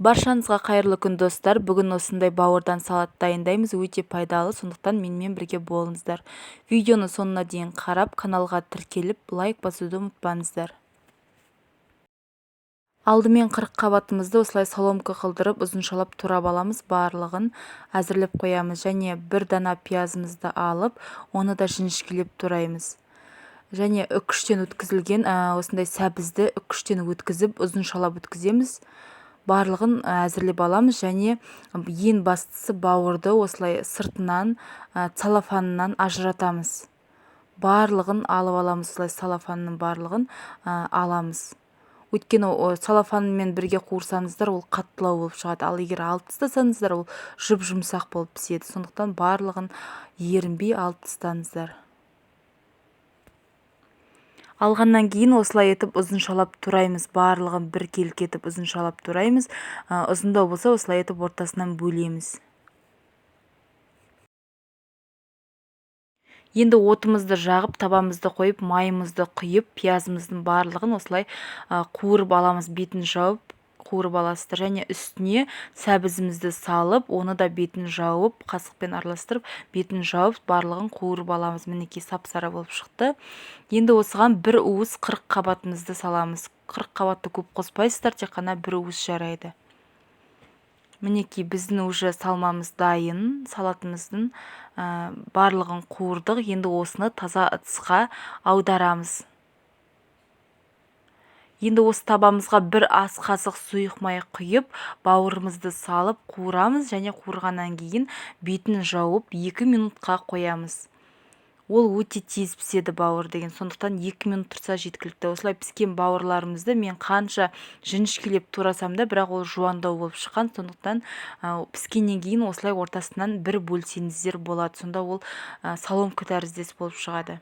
Баршаңызға қайырлы күн достар. Бүгін осындай бауырдан салат дайындаймыз. Өте пайдалы, сондықтан менімен бірге болыңыздар. Видеоны соңына дейін қарап, каналға тіркеліп, лайк басуды ұмытпаңыздар. Алдымен 40 қабатымызды осылай соломка қылдырып, ұзыншалап турап аламыз. Барлығын әзірлеп қоямыз. Және бір дана пиязымызды алып, оны да жіңішкелеп тураймыз. Және үкіштен өткізілген осындай сәбізді үкіштен өткізіп, ұзыншалап өткіземіз. Барлығын әзірлеп аламыз. Және ең бастысы бауырды осылай сыртынан целлофанынан ажыратамыз. Барлығын алып аламыз, осылай целлофанның барлығын аламыз. Өйткені целлофанмен бірге қуырсаңыздар, ол қаттылау болып шығады. Ал егер алып тастасаңыздар, ол жұп-жұмсақ болып піседі. Сондықтан барлығын ерінбей алып тастаңыздар. Алғаннан кейін осылай етіп ұзыншалап тураймыз. Барлығын біркелкі етіп ұзыншалап тураймыз. Ұзындау болса осылай етіп ортасынан бөлеміз. Енді отымызды жағып, табамызды қойып, майымызды құйып, пиязымыздың барлығын осылай қуырып аламыз. Бетін жауып қуырып аласыздар. Және үстіне сәбізімізді салып, оны да бетін жауып, қасықпен араластырып, бетін жауып, барлығын қуырып аламыз. Мінекей сап-сары болып шықты. Енді осыған бір уыс 40 қабатымызды саламыз. 40 қабатты көп қоспайсыздар, тек қана бір уыс жарайды. Мінекей біздің уже салмамыз дайын. Салатымыздың барлығын қуырдық. Енді осыны таза ыдысқа аударамыз. Енді осы табамызға бір ас қасық сұйық май құйып, бауырымызды салып қуырамыз. Және қуырғаннан кейін бетін жауып 2 минутқа қоямыз. Ол өте тез піседі бауыр деген. Сондықтан 2 минут тұрса жеткілікті. Осылай піскен бауырларымызды мен қанша жіңішкелеп турасам да, бірақ ол жуандау болып шыққан. Сондықтан піскеннен кейін осылай ортасынан бір бөлсеңіздер болады. Сонда ол соломка тәріздес болып шығады.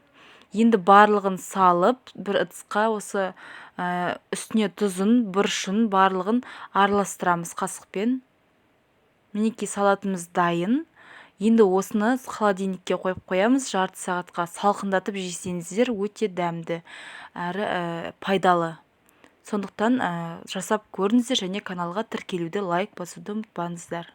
Енді барлығын салып, бір ыдысқа осы үстіне тұзын, бұрышын барлығын араластырамыз қасықпен. Мінекей салатымыз дайын. Енді осыны холодильникке қойып қоямыз. Жарты сағатқа салқындатып жесеңіздер, өте дәмді әрі пайдалы. Сондықтан жасап көріңіздер және каналға тіркелуді, лайк басуды ұмытпаңыздар.